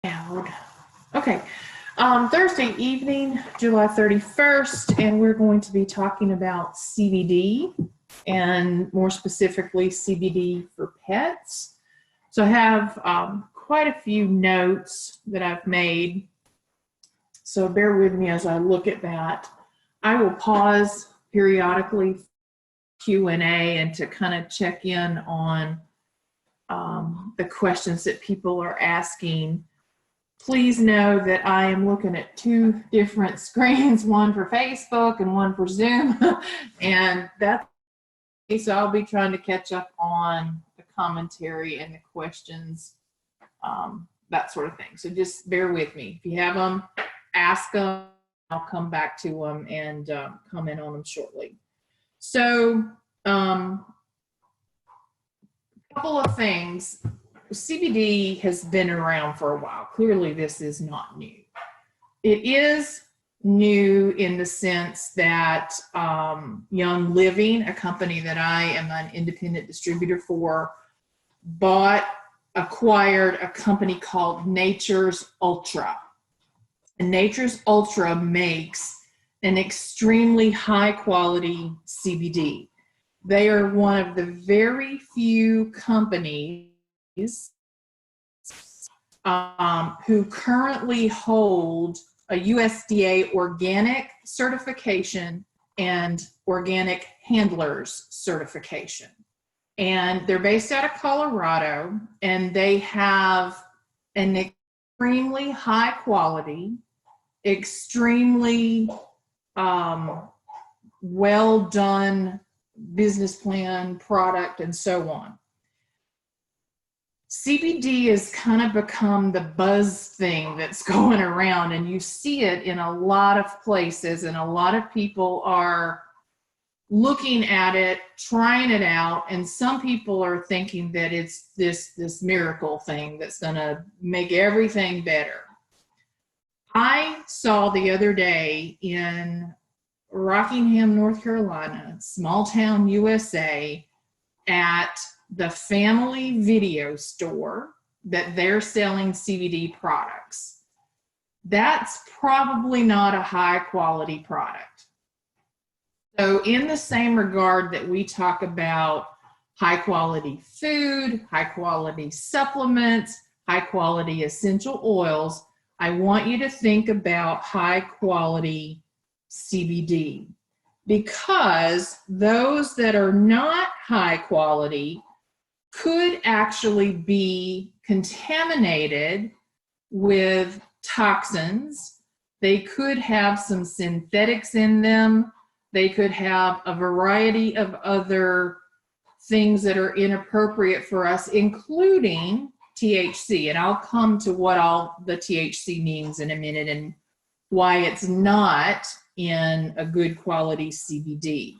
Loud. Okay. Thursday evening, July 31st, and we're going to be talking about CBD and more specifically CBD for pets. So I have quite a few notes that I've made. So bear with me as I look at that. I will pause periodically Q&A and to kind of check in on the questions that people are asking. Please know that I am looking at two different screens, one for Facebook and one for Zoom. And that's so I'll be trying to catch up on the commentary and the questions, that sort of thing. So just bear with me. If you have them, ask them. I'll come back to them and comment on them shortly. So a couple of things. CBD has been around for a while. Clearly, this is not new. It is new in the sense that Young Living, a company that I am an independent distributor for, acquired a company called Nature's Ultra. And Nature's Ultra makes an extremely high quality CBD. They are one of the very few companies who currently hold a USDA organic certification and organic handlers certification. And they're based out of Colorado, and they have an extremely high quality, extremely well done business plan, product, and so on. CBD has kind of become the buzz thing that's going around, and you see it in a lot of places, and a lot of people are looking at it, trying it out, and some people are thinking that it's this miracle thing that's going to make everything better. I saw the other day in Rockingham, North Carolina, small town USA, at the family video store that they're selling CBD products. That's probably not a high quality product. So in the same regard that we talk about high quality food, high quality supplements, high quality essential oils, I want you to think about high quality CBD, because those that are not high quality could actually be contaminated with toxins. They could have some synthetics in them. They could have a variety of other things that are inappropriate for us, including THC. And I'll come to what all the THC means in a minute and why it's not in a good quality CBD.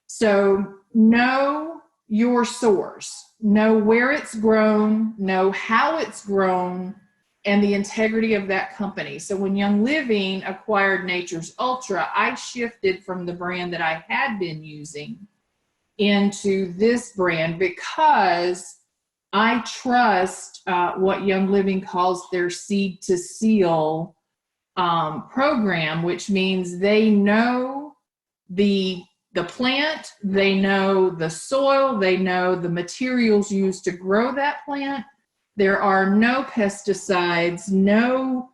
So know your source, know where it's grown, know how it's grown, and the integrity of that company. So when Young Living acquired Nature's Ultra, I shifted from the brand that I had been using into this brand because I trust what Young Living calls their seed to seal program, which means they know the plant, they know the soil, they know the materials used to grow that plant. There are no pesticides, no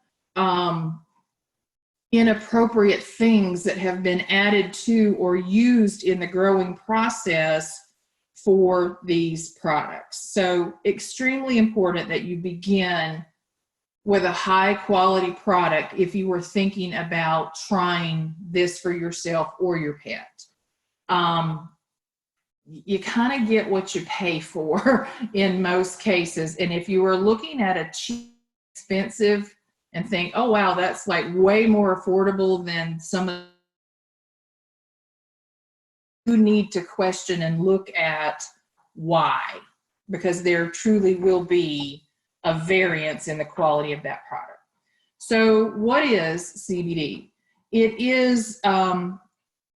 inappropriate things that have been added to or used in the growing process for these products. So extremely important that you begin with a high quality product if you were thinking about trying this for yourself or your pet. You kind of get what you pay for in most cases. And if you are looking at a cheap, expensive and think, oh, wow, that's like way more affordable than some of, you need to question and look at why, because there truly will be a variance in the quality of that product. So what is CBD? It is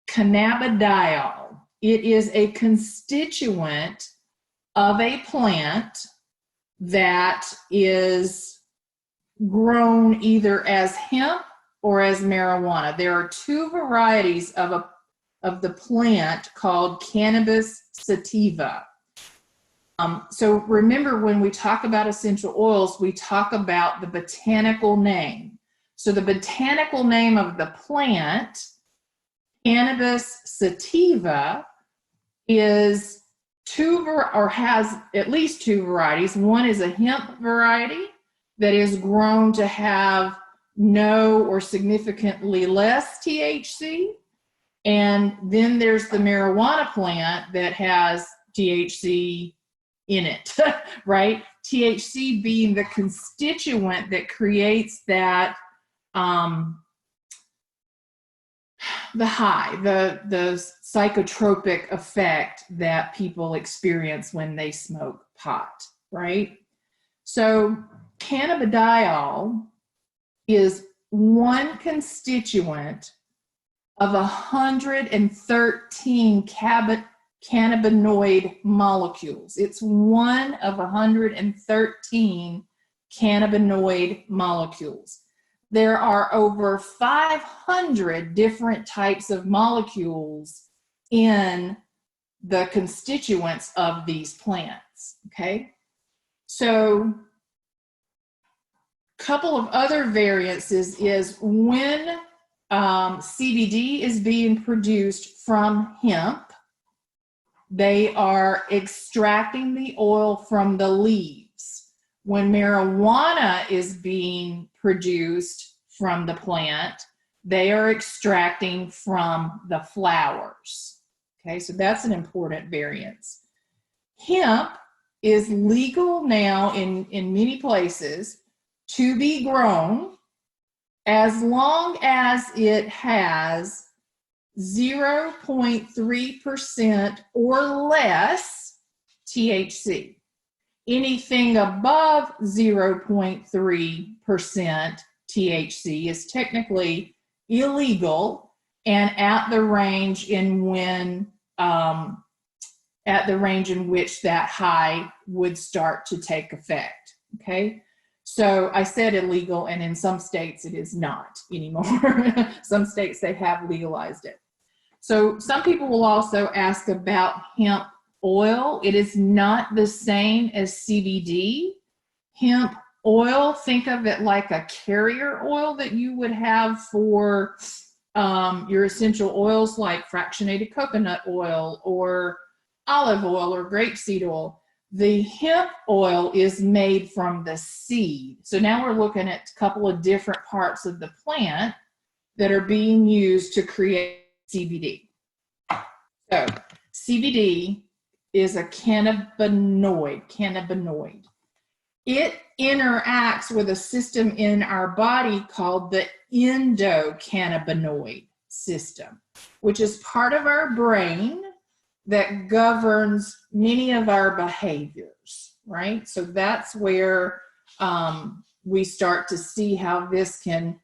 cannabidiol. It is a constituent of a plant that is grown either as hemp or as marijuana. There are two varieties of the plant called cannabis sativa. So remember, when we talk about essential oils, we talk about the botanical name. So the botanical name of the plant, cannabis sativa, is has at least two varieties. One is a hemp variety that is grown to have no or significantly less THC. And then there's the marijuana plant that has THC in it, right? THC being the constituent that creates that, the high, the psychotropic effect that people experience when they smoke pot, right? So cannabidiol is one constituent of 113 cannabinoid molecules. It's one of 113 cannabinoid molecules. There are over 500 different types of molecules in the constituents of these plants, okay? So a couple of other variances is when CBD is being produced from hemp, they are extracting the oil from the leaves. When marijuana is being produced from the plant, they are extracting from the flowers. Okay, so that's an important variance. Hemp is legal now in many places to be grown as long as it has 0.3% or less THC. Anything above 0.3% THC is technically illegal and at the range in which that high would start to take effect. Okay, so I said illegal, and in some states it is not anymore. Some states, they have legalized it. So some people will also ask about hemp oil. It is not the same as CBD. Hemp oil, think of it like a carrier oil that you would have for your essential oils, like fractionated coconut oil or olive oil or grapeseed oil. The hemp oil is made from the seed. So now we're looking at a couple of different parts of the plant that are being used to create CBD. So CBD is a cannabinoid. It interacts with a system in our body called the endocannabinoid system, which is part of our brain that governs many of our behaviors, right? So that's where we start to see how this can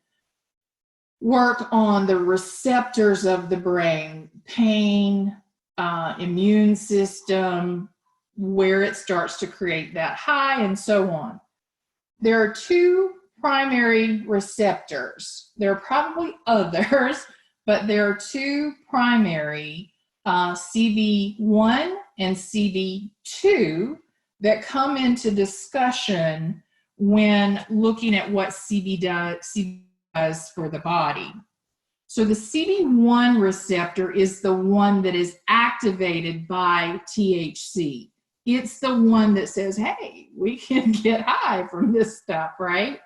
work on the receptors of the brain, pain, immune system, where it starts to create that high, and so on. There are two primary receptors. There are probably others, but there are two primary, CB1 and CB2, that come into discussion when looking at what CBD does for the body. So the CB1 receptor is the one that is activated by THC. It's the one that says, hey, we can get high from this stuff, right?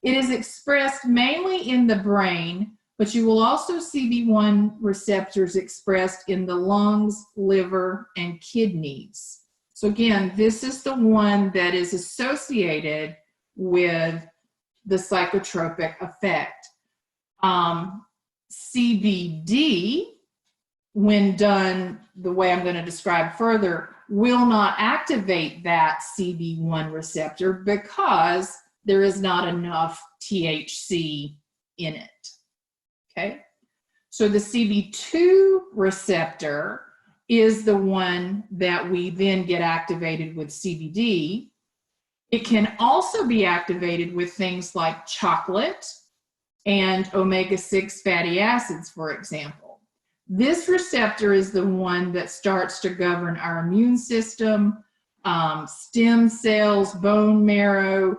It is expressed mainly in the brain, but you will also see CB1 receptors expressed in the lungs, liver, and kidneys. So again, this is the one that is associated with the psychotropic effect. CBD, when done the way I'm going to describe further, will not activate that CB1 receptor because there is not enough THC in it. Okay, so the CB2 receptor is the one that we then get activated with CBD. It can also be activated with things like chocolate and omega-6 fatty acids, for example. This receptor is the one that starts to govern our immune system, stem cells, bone marrow.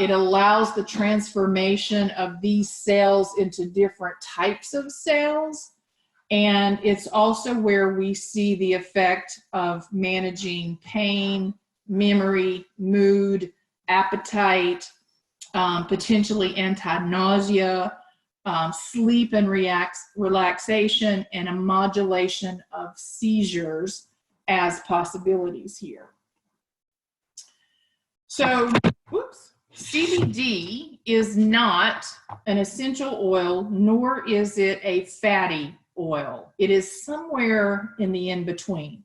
It allows the transformation of these cells into different types of cells. And it's also where we see the effect of managing pain, memory, mood, appetite, potentially anti-nausea, sleep and relaxation, and a modulation of seizures as possibilities here. So, CBD is not an essential oil, nor is it a fatty oil. It is somewhere in the in-between.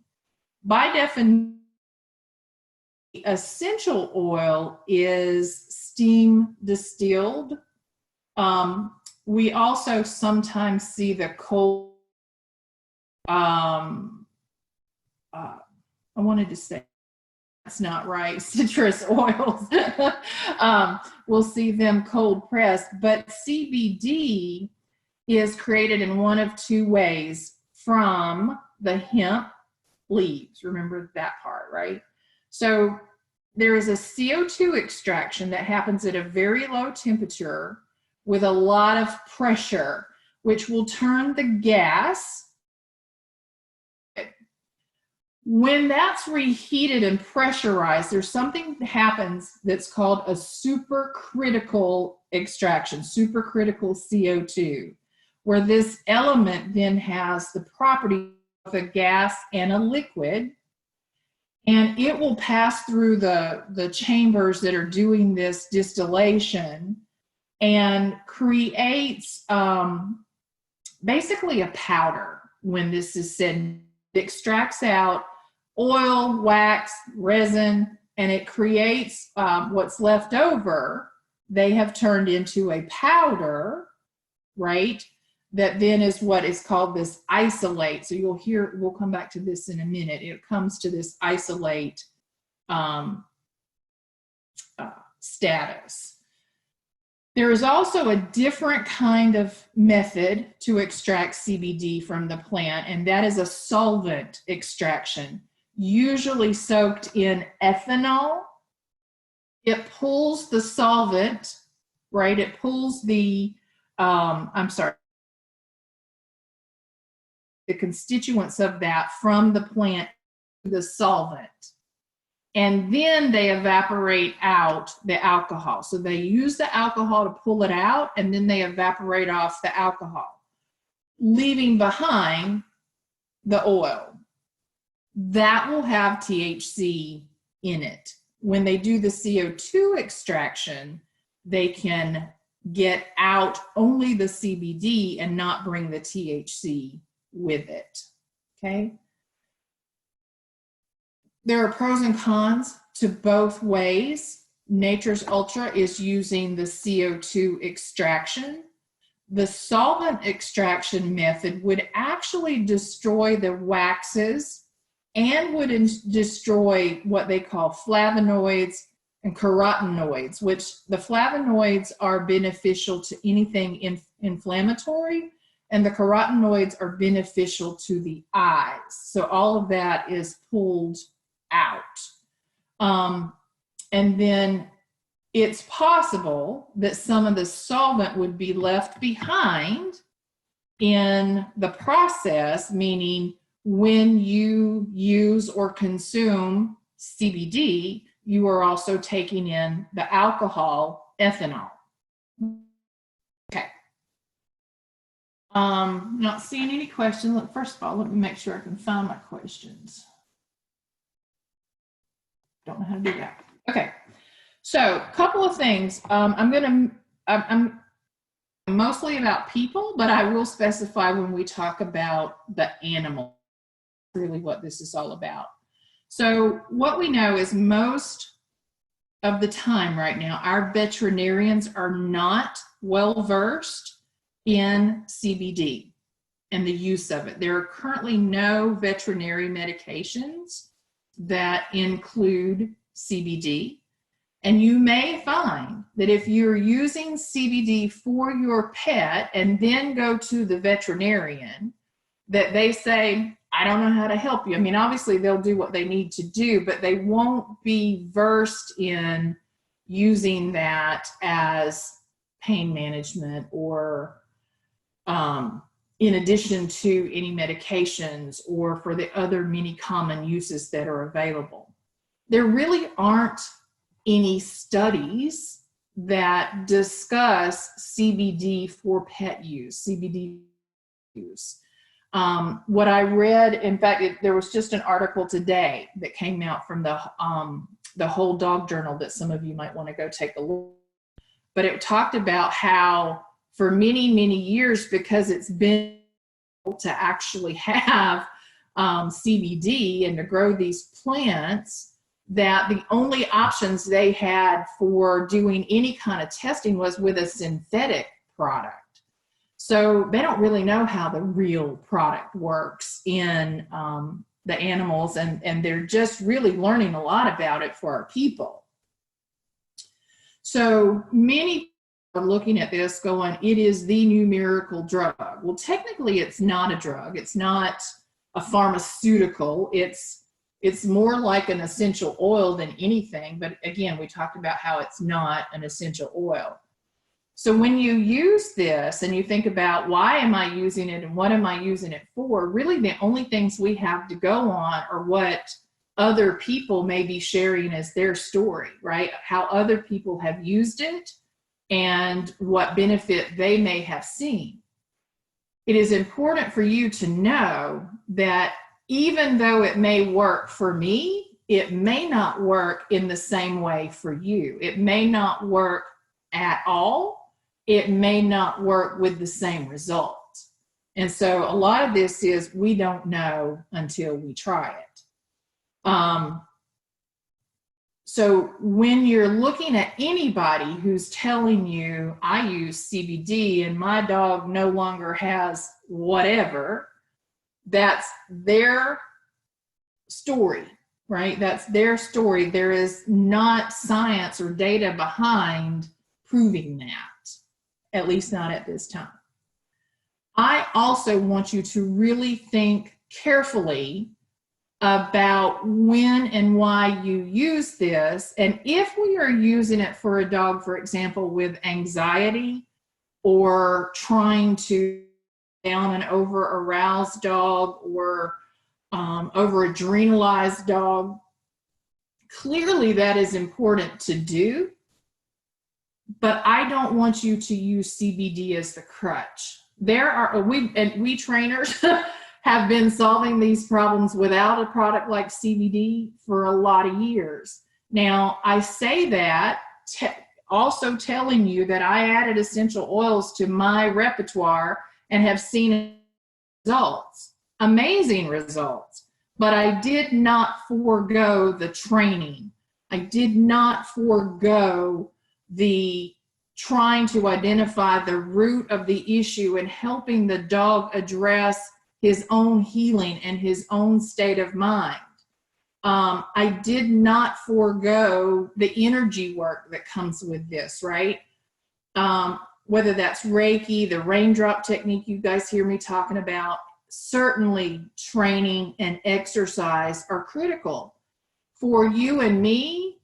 By definition, essential oil is steam distilled. We also sometimes see the cold, I wanted to say, that's not right, citrus oils. We'll see them cold pressed, but CBD is created in one of two ways from the hemp leaves. Remember that part, right? So there is a CO2 extraction that happens at a very low temperature with a lot of pressure, which will turn the gas. When that's reheated and pressurized, there's something that happens that's called a supercritical extraction, supercritical CO2, where this element then has the property of a gas and a liquid, and it will pass through the chambers that are doing this distillation and creates basically a powder. When this is said, it extracts out oil, wax, resin, and it creates what's left over. They have turned into a powder, right? That then is what is called this isolate. So you'll hear, we'll come back to this in a minute. It comes to this isolate status. There is also a different kind of method to extract CBD from the plant, and that is a solvent extraction, usually soaked in ethanol. It pulls the solvent, right? It pulls the, the constituents of that from the plant to the solvent. And then they evaporate out the alcohol. So they use the alcohol to pull it out, and then they evaporate off the alcohol, leaving behind the oil. That will have THC in it. When they do the CO2 extraction, they can get out only the CBD and not bring the THC with it, okay? There are pros and cons to both ways. Nature's Ultra is using the CO2 extraction. The solvent extraction method would actually destroy the waxes and would destroy what they call flavonoids and carotenoids, which the flavonoids are beneficial to anything inflammatory, and the carotenoids are beneficial to the eyes. So all of that is pulled out. And then it's possible that some of the solvent would be left behind in the process, meaning when you use or consume CBD, you are also taking in the alcohol, ethanol. Okay. Not seeing any questions. First of all, let me make sure I can find my questions. Don't know how to do that. Okay, so a couple of things. I'm mostly about people, but I will specify when we talk about the animal, really what this is all about. So what we know is most of the time right now, our veterinarians are not well versed in CBD and the use of it. There are currently no veterinary medications that include CBD. And you may find that if you're using CBD for your pet and then go to the veterinarian, that they say, I don't know how to help you. I mean, obviously they'll do what they need to do, but they won't be versed in using that as pain management or in addition to any medications or for the other many common uses that are available. There really aren't any studies that discuss CBD for pet use, CBD use. What I read, in fact, there was just an article today that came out from the Whole Dog Journal that some of you might want to go take a look. But it talked about how for many, many years, because it's been able to actually have CBD and to grow these plants, that the only options they had for doing any kind of testing was with a synthetic product. So they don't really know how the real product works in the animals, and they're just really learning a lot about it for our people. So many people are looking at this going, it is the new miracle drug. Well, technically it's not a drug. It's not a pharmaceutical. It's more like an essential oil than anything. But again, we talked about how it's not an essential oil. So when you use this and you think about why am I using it and what am I using it for, really the only things we have to go on are what other people may be sharing as their story, right? How other people have used it and what benefit they may have seen. It is important for you to know that even though it may work for me, it may not work in the same way for you. It may not work at all. It may not work with the same result. And so a lot of this is we don't know until we try it. So when you're looking at anybody who's telling you, I use CBD and my dog no longer has whatever, that's their story, right? That's their story. There is not science or data behind proving that, at least not at this time. I also want you to really think carefully about when and why you use this. And if we are using it for a dog, for example, with anxiety or trying to down an over aroused dog or over adrenalized dog, clearly that is important to do, but I don't want you to use CBD as the crutch. We trainers have been solving these problems without a product like CBD for a lot of years. Now, I say that also telling you that I added essential oils to my repertoire and have seen results, amazing results, but I did not forego the training. I did not forego the trying to identify the root of the issue and helping the dog address his own healing and his own state of mind. I did not forego the energy work that comes with this, right? Whether that's Reiki, the raindrop technique you guys hear me talking about, certainly training and exercise are critical. For you and me,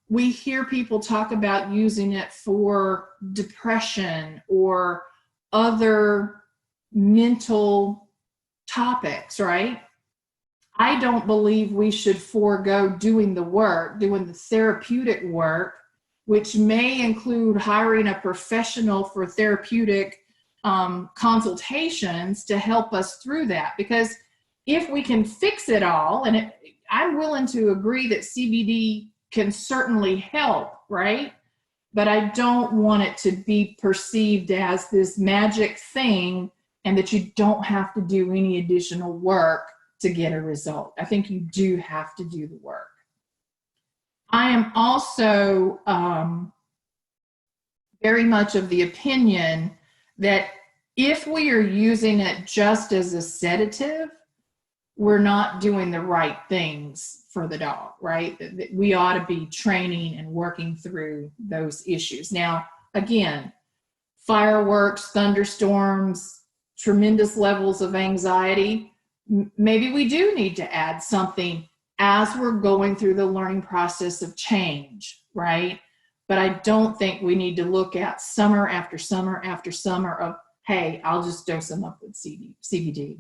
we hear people talk about using it for depression or other mental topics, right? I don't believe we should forego doing the work, doing the therapeutic work, which may include hiring a professional for therapeutic consultations to help us through that. Because if we can fix it all, and I'm willing to agree that CBD can certainly help, right? But I don't want it to be perceived as this magic thing and that you don't have to do any additional work to get a result. I think you do have to do the work. I am also very much of the opinion that if we are using it just as a sedative, we're not doing the right things for the dog, right? We ought to be training and working through those issues. Now, again, fireworks, thunderstorms, tremendous levels of anxiety, maybe we do need to add something as we're going through the learning process of change, right? But I don't think we need to look at summer after summer after summer of, hey, I'll just dose them up with CBD.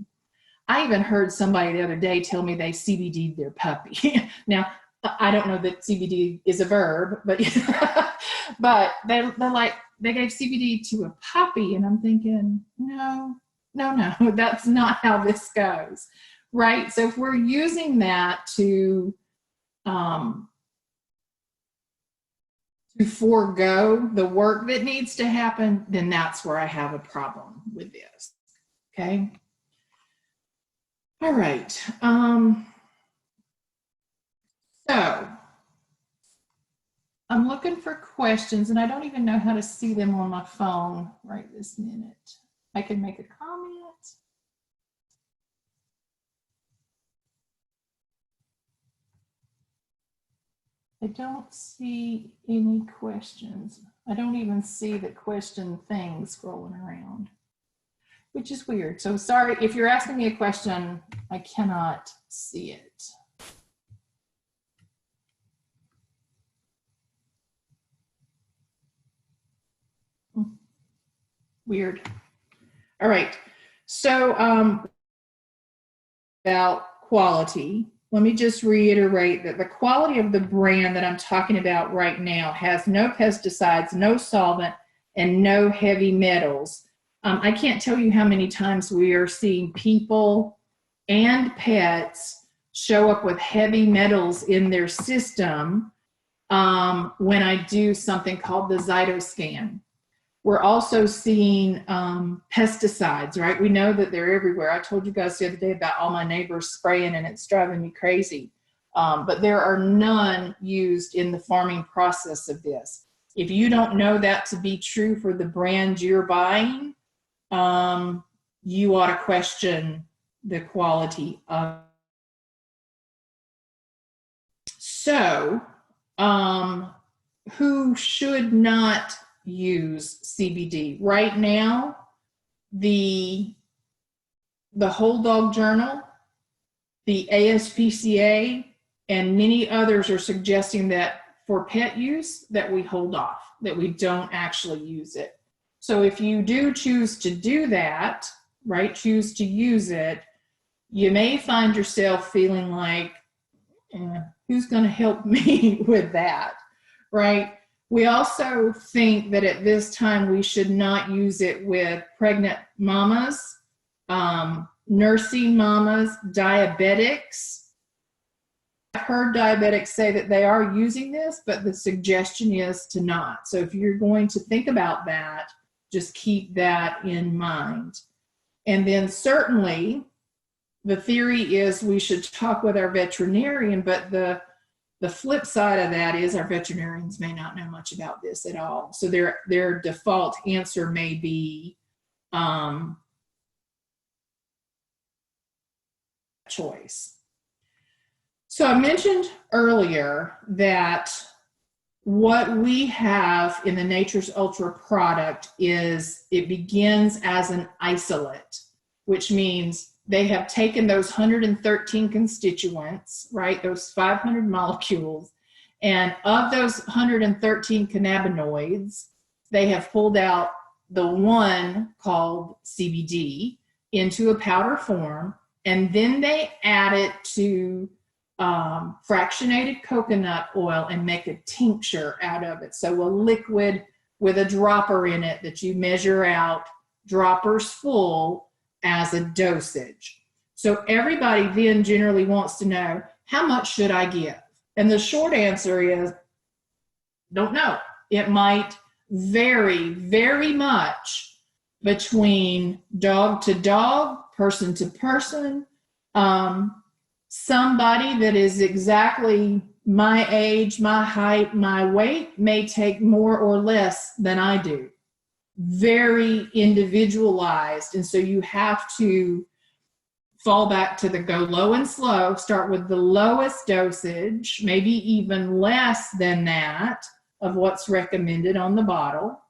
I even heard somebody the other day tell me they CBD'd their puppy. Now, I don't know that CBD is a verb, but but they're like, they gave CBD to a puppy, and I'm thinking, no, that's not how this goes, right? So if we're using that to forego the work that needs to happen, then that's where I have a problem with this, okay? All right, so I'm looking for questions, and I don't even know how to see them on my phone right this minute. I can make a comment. I don't see any questions. I don't even see the question thing scrolling around, which is weird. So sorry, if you're asking me a question, I cannot see it. Weird. All right. So about quality, let me just reiterate that the quality of the brand that I'm talking about right now has no pesticides, no solvent, and no heavy metals. I can't tell you how many times we are seeing people and pets show up with heavy metals in their system when I do something called the Zytoscan. We're also seeing pesticides, right? We know that they're everywhere. I told you guys the other day about all my neighbors spraying, and it's driving me crazy. But there are none used in the farming process of this. If you don't know that to be true for the brand you're buying, you ought to question the quality of. So, who should not use CBD? Right now, the Whole Dog Journal, the ASPCA, and many others are suggesting that for pet use, that we hold off, that we don't actually use it. So if you do choose to do that, right, choose to use it, you may find yourself feeling like, who's going to help me with that, right? We also think that at this time we should not use it with pregnant mamas, nursing mamas, diabetics. I've heard diabetics say that they are using this, but the suggestion is to not. So if you're going to think about that, just keep that in mind. And then certainly the theory is we should talk with our veterinarian, but the flip side of that is our veterinarians may not know much about this at all. So their default answer may be choice. So I mentioned earlier that what we have in the Nature's Ultra product is it begins as an isolate, which means they have taken those 113 constituents, right, those 500 molecules, and of those 113 cannabinoids, they have pulled out the one called CBD into a powder form, and then they add it to fractionated coconut oil and make a tincture out of it. So a liquid with a dropper in it that you measure out, droppers full, as a dosage. So everybody then generally wants to know, how much should I give? And the short answer is, don't know. It might vary very much between dog to dog, person to person. Somebody that is exactly my age, my height, my weight may take more or less than I do. Very individualized. And so you have to fall back to the go low and slow, start with the lowest dosage, maybe even less than that of what's recommended on the bottle,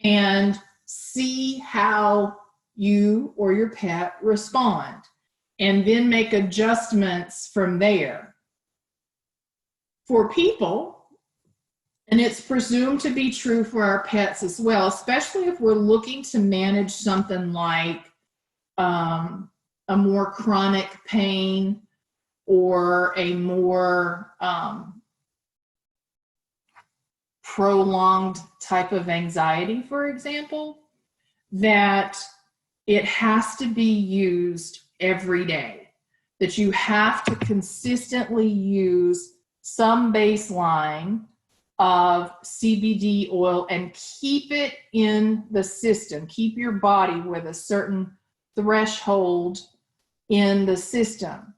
and see how you or your pet respond, and then make adjustments from there. For people, and it's presumed to be true for our pets as well, especially if we're looking to manage something like a more chronic pain or a more prolonged type of anxiety, for example, that it has to be used every day, that you have to consistently use some baseline of CBD oil and keep it in the system, keep your body with a certain threshold in the system.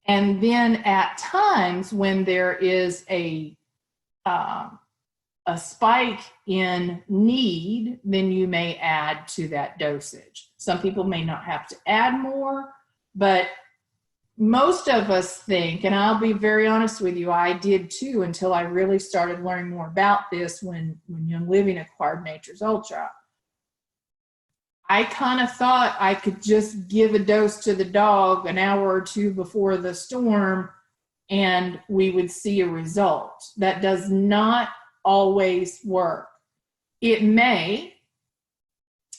And then at times when there is a spike in need, then you may add to that dosage. Some people may not have to add more, but most of us think, and I'll be very honest with you, I did too until I really started learning more about this when Young Living acquired Nature's Ultra. I kind of thought I could just give a dose to the dog an hour or two before the storm and we would see a result. That does not always work. It may,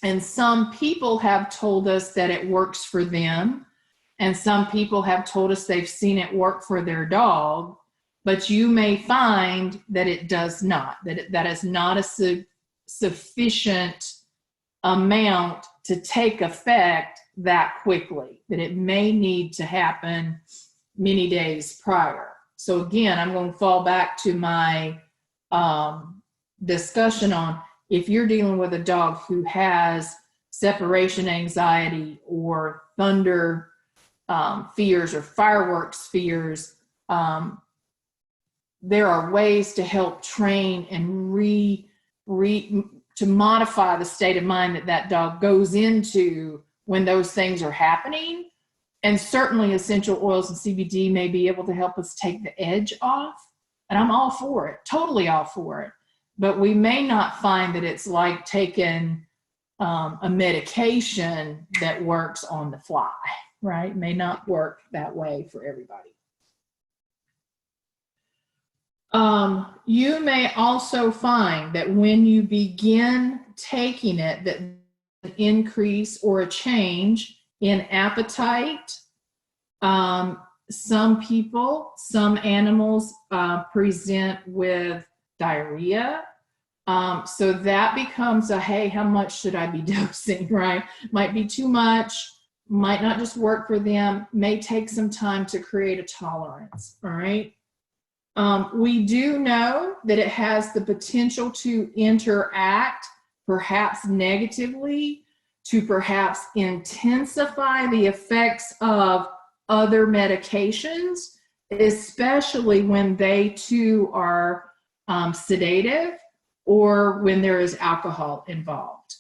and some people have told us that it works for them, and some people have told us they've seen it work for their dog, but you may find that it does not, that is not a sufficient amount to take effect that quickly, that it may need to happen many days prior. So again, I'm going to fall back to my discussion on if you're dealing with a dog who has separation anxiety or thunder fears or fireworks fears, there are ways to help train and to modify the state of mind that dog goes into when those things are happening. And certainly essential oils and CBD may be able to help us take the edge off. And I'm all for it, totally all for it. But we may not find that it's like taking a medication that works on the fly, right? It may not work that way for everybody. You may also find that when you begin taking it, that an increase or a change in appetite. Some people, some animals present with diarrhea. So that becomes a, hey, how much should I be dosing, right? Might be too much, might not just work for them, may take some time to create a tolerance, all right? We do know that it has the potential to interact perhaps negatively, to perhaps intensify the effects of other medications, especially when they too are sedative or when there is alcohol involved.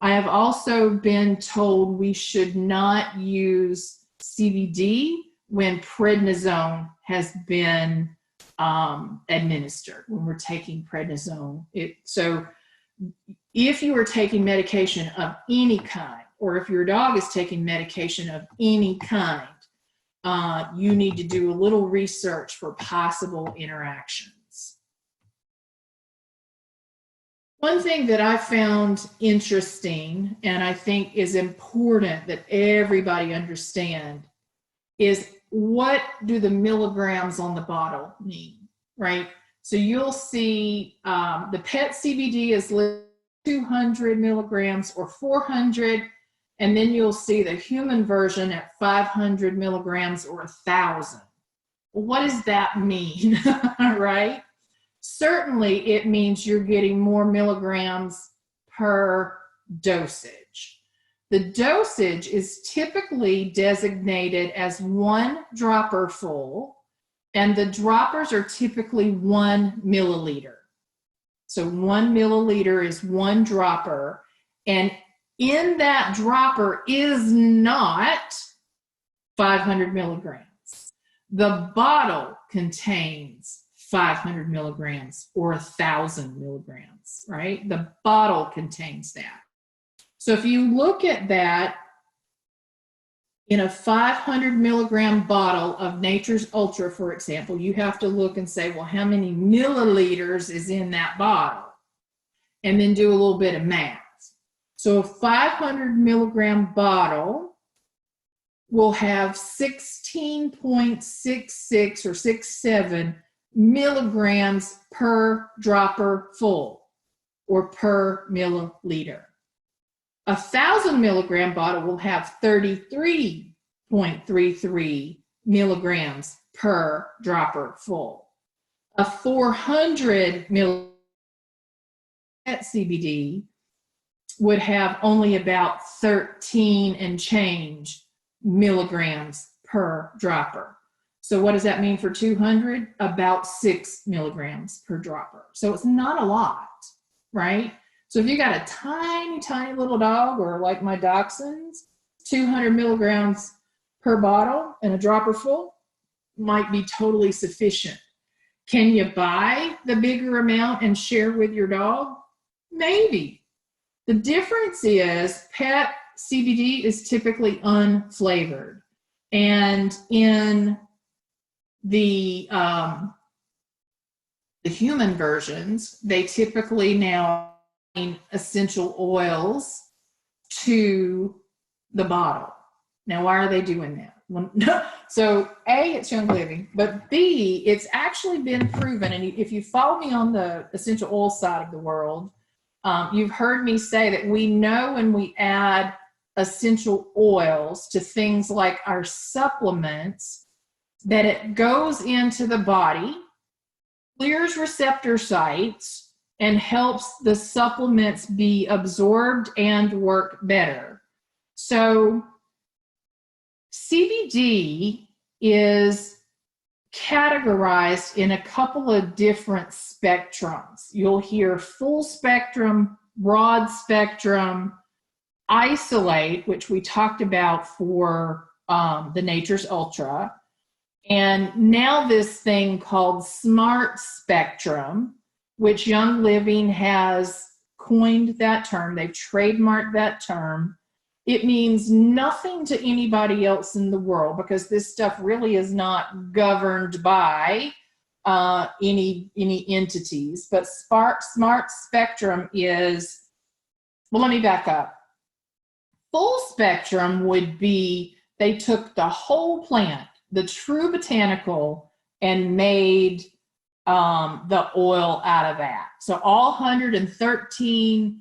I have also been told we should not use CBD when prednisone has been administered, when we're taking prednisone. So if you are taking medication of any kind, or if your dog is taking medication of any kind, you need to do a little research for possible interactions. One thing that I found interesting, and I think is important that everybody understand, is what do the milligrams on the bottle mean, right? So you'll see the pet CBD is 200 milligrams or 400, and then you'll see the human version at 500 milligrams or 1,000. Well, what does that mean, right? Certainly it means you're getting more milligrams per dosage. The dosage is typically designated as 1 dropper full, and the droppers are typically 1 milliliter. So 1 milliliter is 1 dropper, and in that dropper is not 500 milligrams. The bottle contains 500 milligrams or 1,000 milligrams, right? The bottle contains that. So if you look at that in a 500 milligram bottle of Nature's Ultra, for example, you have to look and say, well, how many milliliters is in that bottle? And then do a little bit of math. So a 500 milligram bottle will have 16.66 or 67 milligrams per dropper full or per milliliter. 1,000 milligram bottle will have 33.33 milligrams per dropper full. A 400 milligram CBD would have only about 13 and change milligrams per dropper. So what does that mean for 200? About 6 milligrams per dropper. So it's not a lot, right? So if you got a tiny, tiny little dog, or like my dachshunds, 200 milligrams per bottle and a dropper full might be totally sufficient. Can you buy the bigger amount and share with your dog? Maybe. The difference is pet CBD is typically unflavored. And in the human versions, they typically now add essential oils to the bottle. Now, why are they doing that? Well, so A, it's Young Living, but B, it's actually been proven. And if you follow me on the essential oil side of the world, you've heard me say that we know when we add essential oils to things like our supplements, that it goes into the body, clears receptor sites, and helps the supplements be absorbed and work better. So CBD is categorized in a couple of different spectrums. You'll hear full spectrum, broad spectrum, isolate, which we talked about for the Nature's Ultra, and now this thing called smart spectrum, which Young Living has coined that term. They've trademarked that term. It means nothing to anybody else in the world because this stuff really is not governed by any entities. But smart spectrum is, well, let me back up. Full spectrum would be, they took the whole plant, the true botanical, and made the oil out of that. So all 113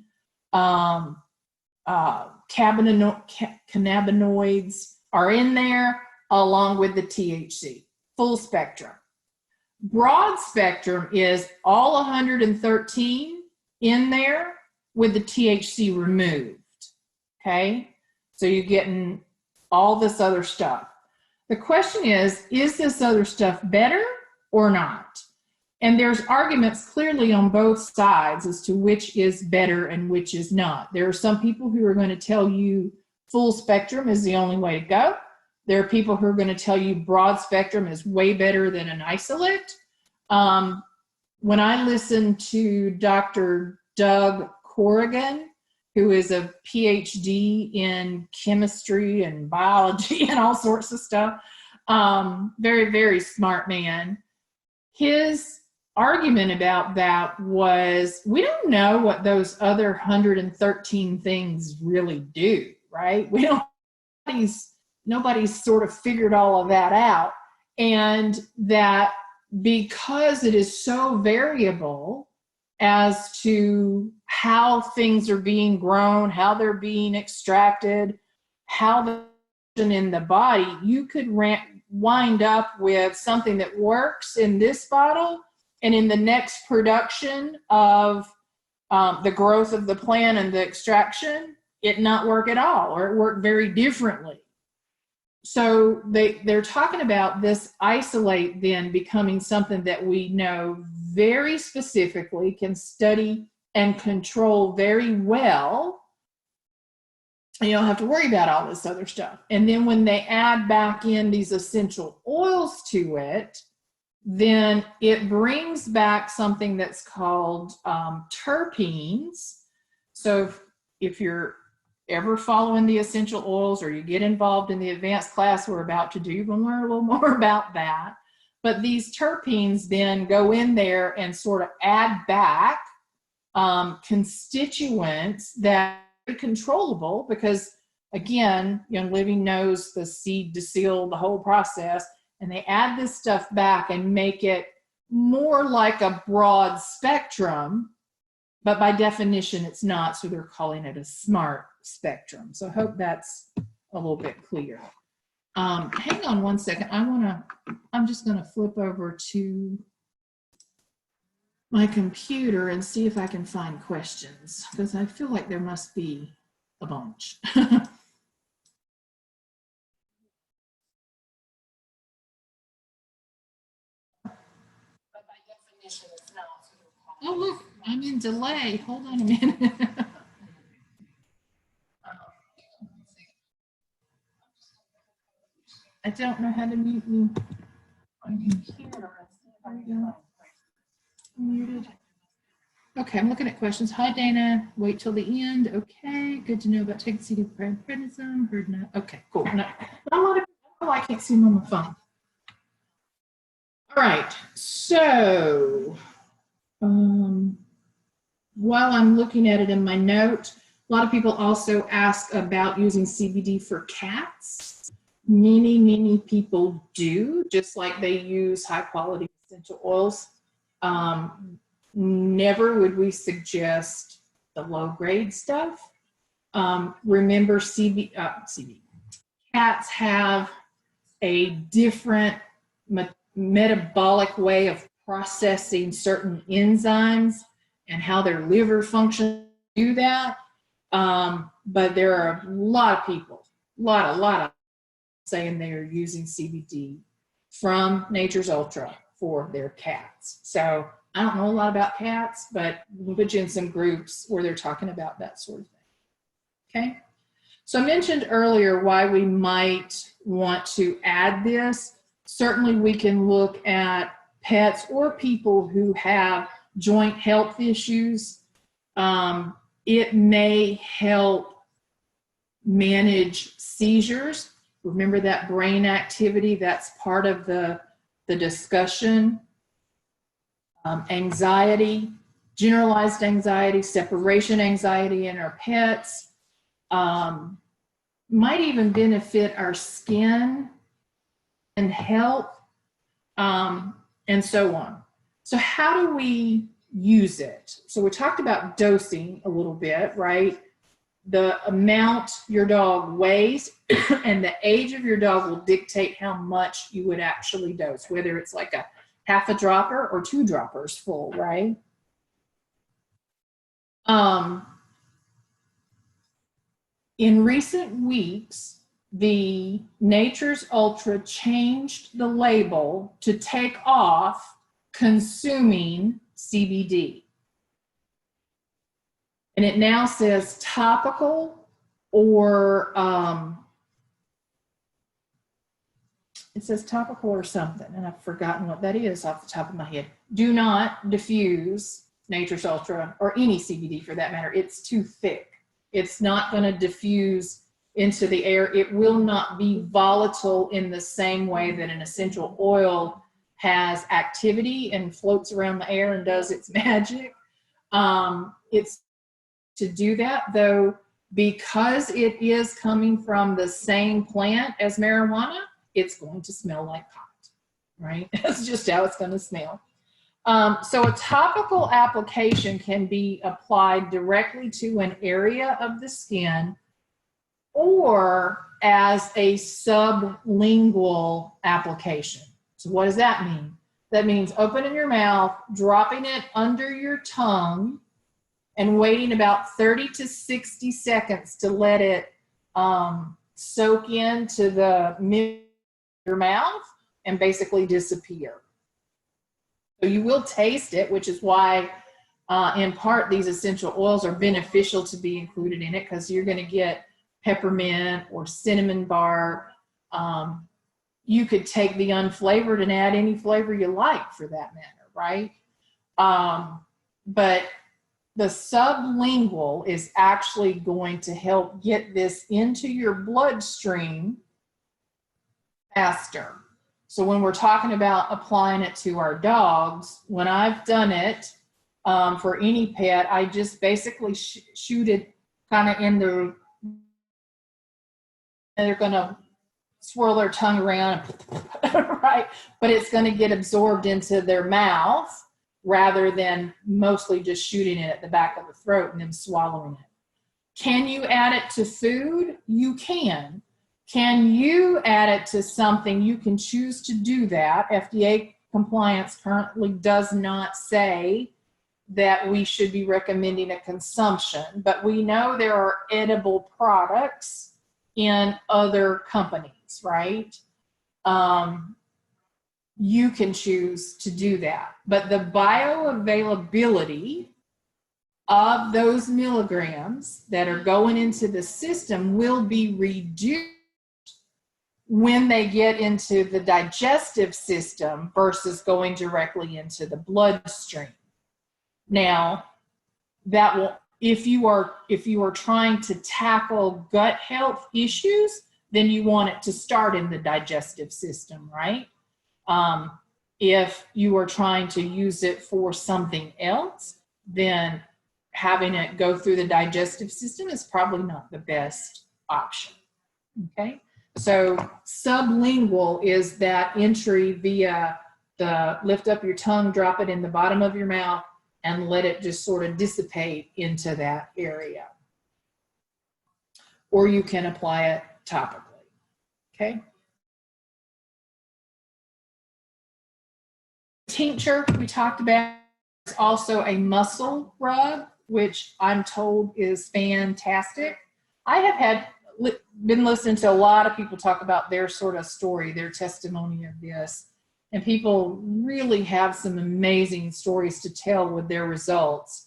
cannabinoids are in there, along with the THC. Full spectrum. Broad spectrum is all 113 in there with the THC removed. Okay, so you're getting all this other stuff. The question is this other stuff better or not? And there's arguments clearly on both sides as to which is better and which is not. There are some people who are going to tell you full spectrum is the only way to go. There are people who are going to tell you broad spectrum is way better than an isolate. When I listened to Dr. Doug Corrigan, who is a PhD in chemistry and biology and all sorts of stuff, very, very smart man. His argument about that was, we don't know what those other 113 things really do, right? We don't, nobody's sort of figured all of that out. And that because it is so variable as to how things are being grown, how they're being extracted, how they're in the body, you could wind up with something that works in this bottle, and in the next production of the growth of the plant and the extraction, it not work at all, or it work very differently. So they're talking about this isolate then becoming something that we know very specifically, can study and control very well You don't have to worry about all this other stuff. And then when they add back in these essential oils to it, then it brings back something that's called terpenes. So if you're ever following the essential oils, or you get involved in the advanced class we're about to do, you're going to learn a little more about that. But these terpenes then go in there and sort of add back constituents that are controllable, because again, Young Living knows the seed to seal, the whole process, and they add this stuff back and make it more like a broad spectrum, but by definition it's not, so they're calling it a smart spectrum. So I hope that's a little bit clear. Hang on one second. I'm just gonna flip over to my computer and see if I can find questions, because I feel like there must be a bunch. Oh, look, I'm in delay. Hold on a minute. I don't know how to mute me on computer. Muted. Okay, I'm looking at questions. Hi, Dana. Wait till the end. Okay, good to know about taking CD for prednisone. Heard not. Okay, cool. No, I can't see them on my phone. All right, so while I'm looking at it in my note, a lot of people also ask about using CBD for cats. Many people do, just like they use high quality essential oils. Never would we suggest the low grade stuff. Remember, cats have a different metabolic way of processing certain enzymes and how their liver functions do that. But there are a lot of people, a lot of saying they are using CBD from Nature's Ultra for their cats. So I don't know a lot about cats, but we'll put you in some groups where they're talking about that sort of thing. Okay. So I mentioned earlier why we might want to add this. Certainly we can look at pets or people who have joint health issues. It may help manage seizures. Remember that brain activity, that's part of the discussion. Anxiety, generalized anxiety, separation anxiety in our pets. Might even benefit our skin and health, and so on. So how do we use it? So we talked about dosing a little bit, right? The amount your dog weighs and the age of your dog will dictate how much you would actually dose, whether it's like a half a dropper or 2 droppers full, right? In recent weeks, the Nature's Ultra changed the label to take off consuming CBD. And it now says topical or it says topical or something, and I've forgotten what that is off the top of my head. Do not diffuse Nature's Ultra or any CBD for that matter. It's too thick. It's not going to diffuse into the air. It will not be volatile in the same way that an essential oil has activity and floats around the air and does its magic. It's to do that, though, because it is coming from the same plant as marijuana, it's going to smell like pot, right? That's just how it's going to smell. So a topical application can be applied directly to an area of the skin or as a sublingual application. So what does that mean? That means opening your mouth, dropping it under your tongue, and waiting about 30 to 60 seconds to let it soak into the middle of your mouth and basically disappear. So you will taste it, which is why in part these essential oils are beneficial to be included in it, because you're going to get peppermint or cinnamon bark. You could take the unflavored and add any flavor you like for that matter, right? But the sublingual is actually going to help get this into your bloodstream faster. So when we're talking about applying it to our dogs, when I've done it for any pet, I just basically shoot it kind of in the, and they're going to swirl their tongue around, right? But it's going to get absorbed into their mouth rather than mostly just shooting it at the back of the throat and them swallowing it. Can you add it to food? You can. Can you add it to something? You can choose to do that. FDA compliance currently does not say that we should be recommending a consumption, but we know there are edible products in other companies, right? You can choose to do that. But the bioavailability of those milligrams that are going into the system will be reduced when they get into the digestive system versus going directly into the bloodstream. Now, that will, if you are trying to tackle gut health issues, then you want it to start in the digestive system, right? If you are trying to use it for something else, then having it go through the digestive system is probably not the best option, okay? So sublingual is that entry via the lift up your tongue, drop it in the bottom of your mouth, and let it just sort of dissipate into that area. Or you can apply it topically, okay? Tincture we talked about is also a muscle rub, which I'm told is fantastic. I have been listening to a lot of people talk about their sort of story, their testimony of this, and people really have some amazing stories to tell with their results.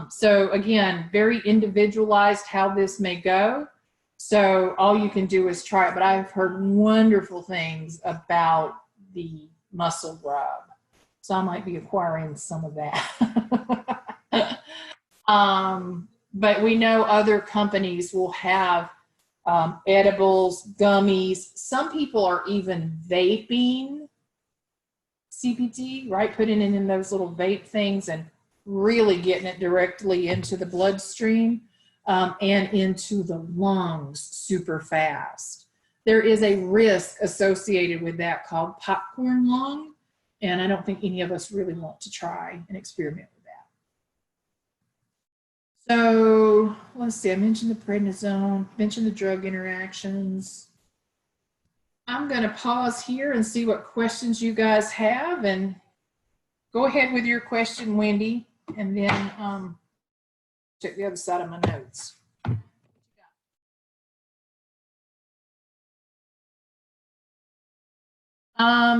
So again, very individualized how this may go. So all you can do is try it, but I've heard wonderful things about the muscle rub. So I might be acquiring some of that. But we know other companies will have edibles, gummies. Some people are even vaping CBD, right? Putting it in those little vape things and really getting it directly into the bloodstream and into the lungs super fast. There is a risk associated with that called popcorn lung, and I don't think any of us really want to try and experiment with that. So let's see, I mentioned the prednisone, mentioned the drug interactions. I'm going to pause here and see what questions you guys have, and go ahead with your question, Wendy, and then check the other side of my notes.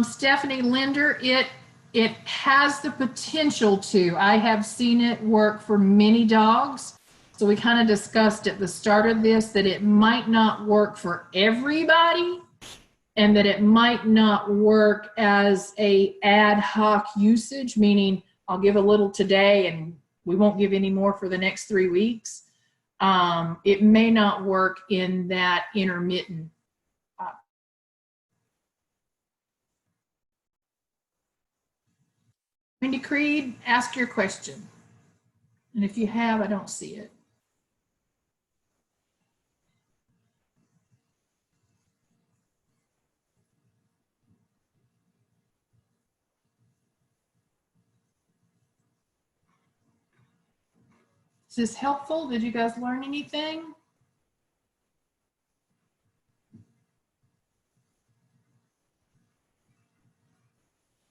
Stephanie Linder, it has the potential to. I have seen it work for many dogs. So we kind of discussed at the start of this that it might not work for everybody, and that it might not work as a ad hoc usage, meaning I'll give a little today and we won't give any more for the next 3 weeks. It may not work in that intermittent. Wendy Creed, ask your question. And if you have, I don't see it. Is this helpful? Did you guys learn anything?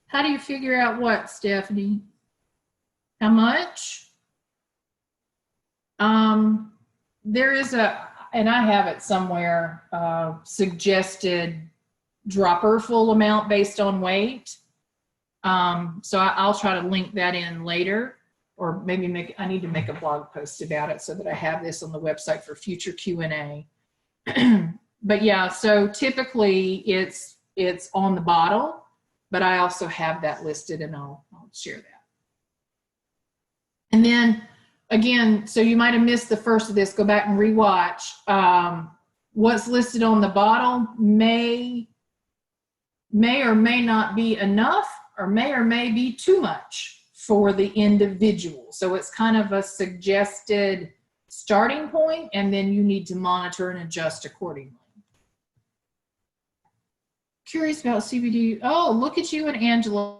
How do you figure out what, Stephanie? How much? There is and I have it somewhere, suggested dropper full amount based on weight. So I'll try to link that in later, or maybe I need to make a blog post about it so that I have this on the website for future Q&A. But yeah, so typically it's on the bottle, but I also have that listed, and I'll share that. And then again, so you might have missed the first of this, go back and rewatch. What's listed on the bottle may or may not be enough, or may be too much for the individual. So it's kind of a suggested starting point, and then you need to monitor and adjust accordingly. Curious about CBD. Oh, look at you and Angela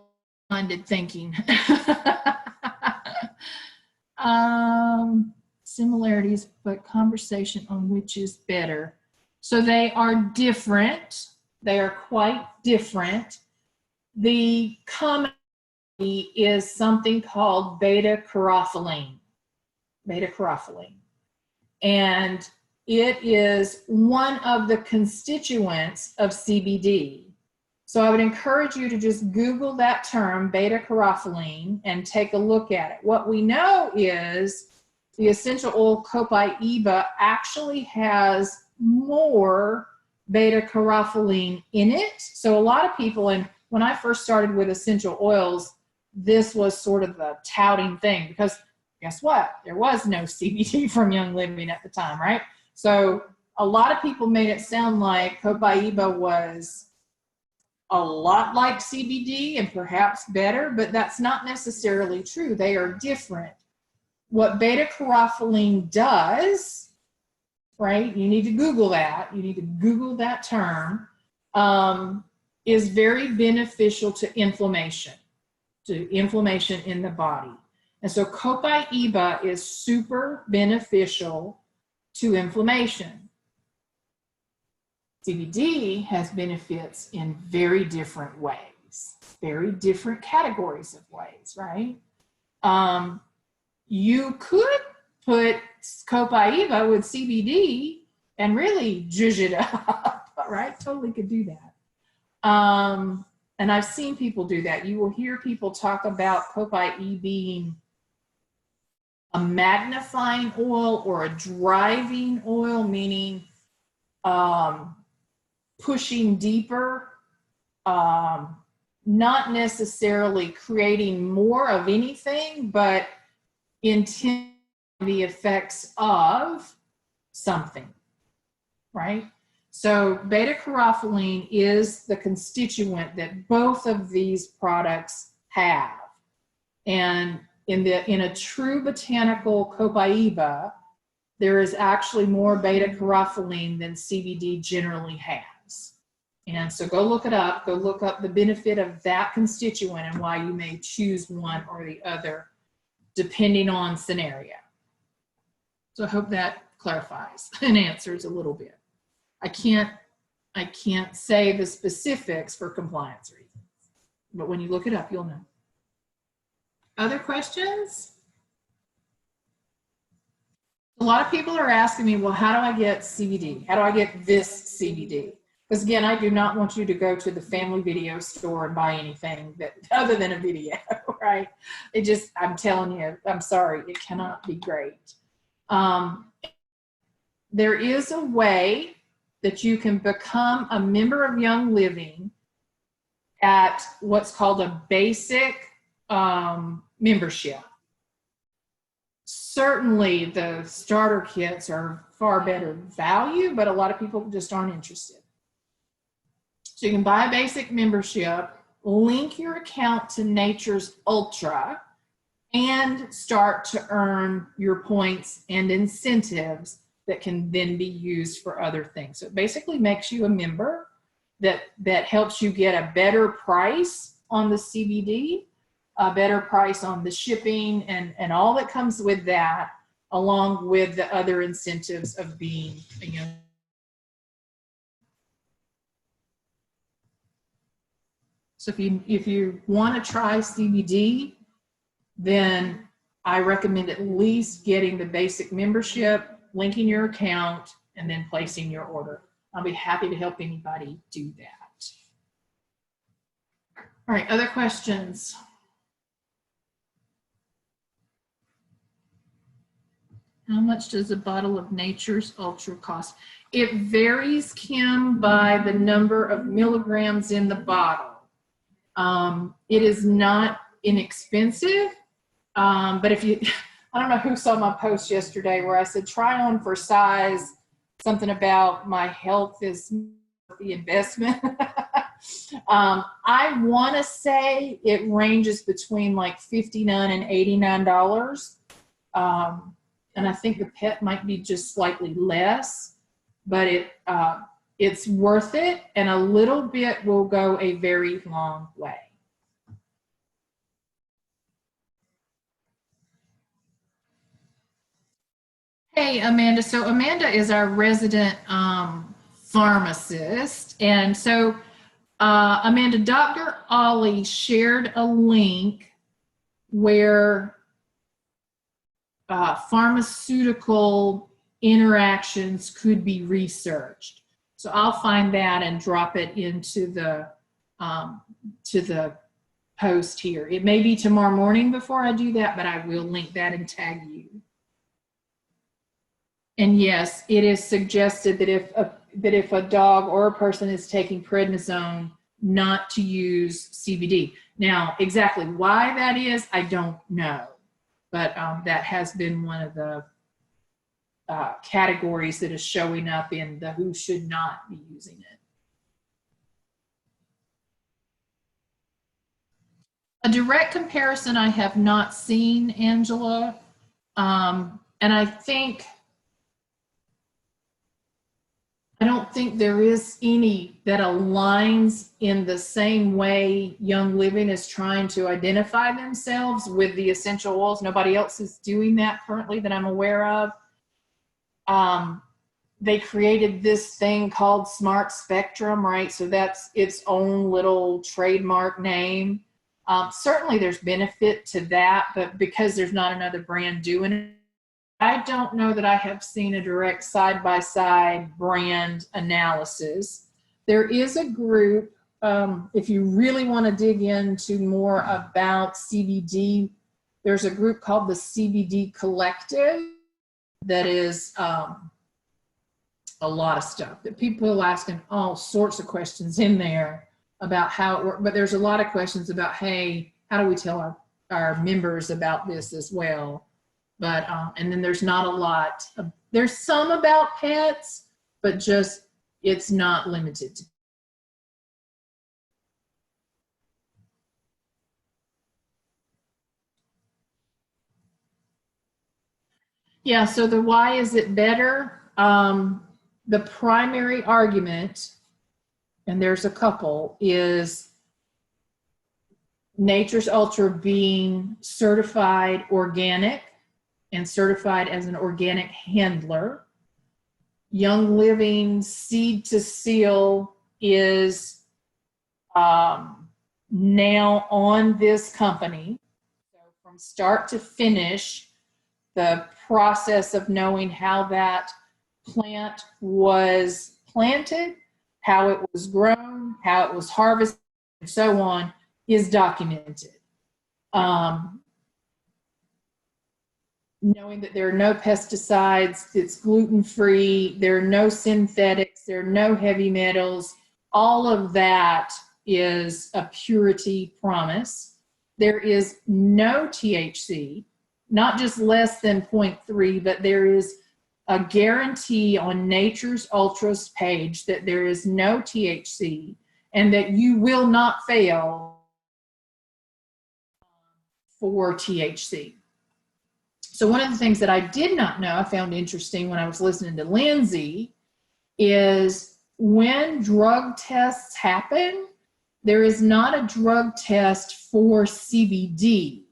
minded thinking. Similarities, but conversation on which is better. So they are different. They are quite different. The common is something called beta-carotene. Beta-carotene. And it is one of the constituents of CBD. So I would encourage you to just Google that term, beta-carotene, and take a look at it. What we know is the essential oil copaiba actually has more beta-carotene in it. So a lot of people, and when I first started with essential oils, this was sort of the touting thing, because guess what? There was no CBD from Young Living at the time, right? So a lot of people made it sound like copaiba was a lot like CBD and perhaps better, but that's not necessarily true. They are different. What beta-carotene does, right? You need to Google that. You need to Google that term. Is very beneficial to inflammation in the body. And so copaiba is super beneficial to inflammation. CBD has benefits in very different ways, very different categories of ways, right? You could put copaiba with CBD and really zhuzh it up, right? Totally could do that. And I've seen people do that. You will hear people talk about copaiba being a magnifying oil or a driving oil, meaning pushing deeper, not necessarily creating more of anything, but intending the effects of something, right? So beta-carotene is the constituent that both of these products have. And in a true botanical copaiba, there is actually more beta-carotene than CBD generally has. And so go look it up, go look up the benefit of that constituent and why you may choose one or the other, depending on scenario. So I hope that clarifies and answers a little bit. I can't say the specifics for compliance reasons, but when you look it up, you'll know. Other questions? A lot of people are asking me, well, how do I get CBD? How do I get this CBD? Because again, I do not want you to go to the family video store and buy anything that other than a video, right? It just, I'm telling you, I'm sorry, it cannot be great. There is a way that you can become a member of Young Living at what's called a basic membership. Certainly the starter kits are far better value, but a lot of people just aren't interested. So you can buy a basic membership, link your account to Nature's Ultra, and start to earn your points and incentives that can then be used for other things. So it basically makes you a member that helps you get a better price on the CBD, a better price on the shipping and all that comes with that, along with the other incentives of being a young. So if you want to try CBD, then I recommend at least getting the basic membership, linking your account, and then placing your order. I'll be happy to help anybody do that. All right, other questions? How much does a bottle of Nature's Ultra cost? It varies, Kim, by the number of milligrams in the bottle. It is not inexpensive, but if you, I don't know who saw my post yesterday where I said, try on for size, something about my health is the investment. I want to say it ranges between like $59 and $89. And I think the pet might be just slightly less, but it's worth it, and a little bit will go a very long way. Hey, Amanda. So Amanda is our resident pharmacist, and so Amanda, Dr. Ollie shared a link where pharmaceutical interactions could be researched. So I'll find that and drop it into the post here. It may be tomorrow morning before I do that, but I will link that and tag you. And yes, it is suggested that if a dog or a person is taking prednisone, not to use CBD. Now, exactly why that is, I don't know. But that has been one of the categories that is showing up in the who should not be using it. A direct comparison I have not seen, Angela. And I don't think there is any that aligns in the same way Young Living is trying to identify themselves with the essential oils. Nobody else is doing that currently that I'm aware of. They created this thing called Smart Spectrum, right? So that's its own little trademark name. Certainly there's benefit to that, but because there's not another brand doing it, I don't know that I have seen a direct side-by-side brand analysis. There is a group, if you really want to dig into more about CBD, there's a group called the CBD Collective that is a lot of stuff that people are asking all sorts of questions in there about how it works. But there's a lot of questions about, hey, how do we tell our members about this as well? But, and then there's not a lot. There's some about pets, but just, it's not limited to. Yeah, so the why is it better? The primary argument, and there's a couple, is Nature's Ultra being certified organic and certified as an organic handler. Young Living seed to seal is now on this company. So from start to finish, the process of knowing how that plant was planted, how it was grown, how it was harvested, and so on, is documented. Knowing that there are no pesticides, it's gluten-free, there are no synthetics, there are no heavy metals, all of that is a purity promise. There is no THC, not just less than 0.3, but there is a guarantee on Nature's Ultra's page that there is no THC and that you will not fail for THC. So one of the things that I did not know, I found interesting when I was listening to Lindsay, is when drug tests happen, there is not a drug test for CBD.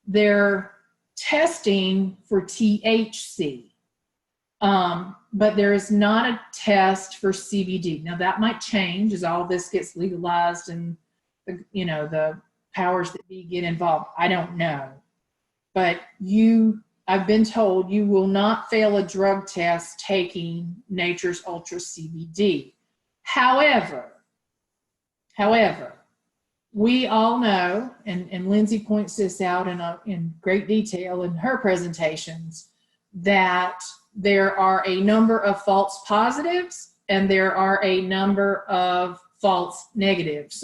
They're testing for THC, but there is not a test for CBD. Now that might change as all this gets legalized and the powers that be get involved. I don't know, but I've been told you will not fail a drug test taking Nature's Ultra CBD. However, we all know, and Lindsay points this out in great detail in her presentations, that there are a number of false positives and there are a number of false negatives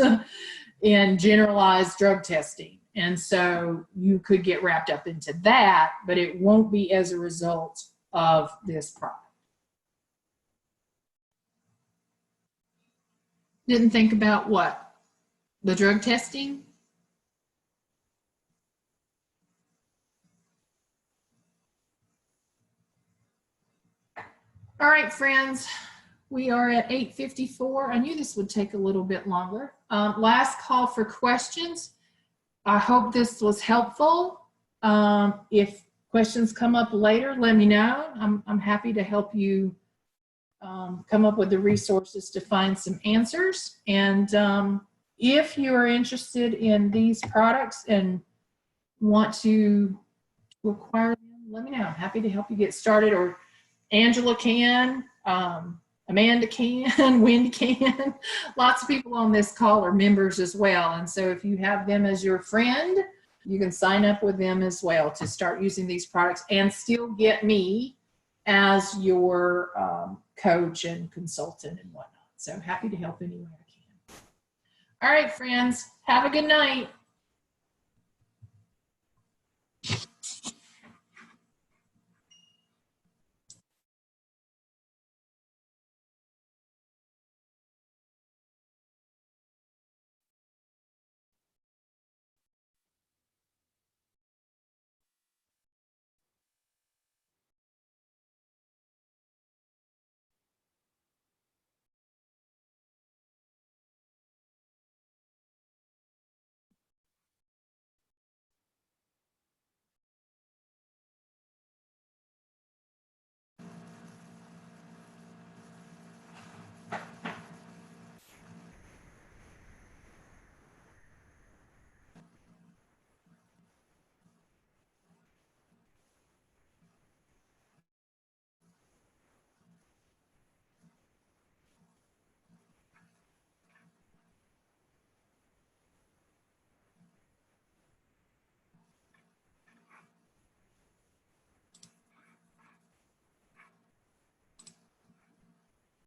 in generalized drug testing. And so you could get wrapped up into that, but it won't be as a result of this product. Didn't think about what? The drug testing? All right, friends, we are at 8:54. I knew this would take a little bit longer. Last call for questions. I hope this was helpful. If questions come up later, let me know. I'm happy to help you come up with the resources to find some answers. And if you are interested in these products and want to acquire them, let me know. I'm happy to help you get started, or Angela can, Amanda can, Wendy can. Lots of people on this call are members as well. And so if you have them as your friend, you can sign up with them as well to start using these products and still get me as your coach and consultant and whatnot. So happy to help any way I can. All right, friends, have a good night.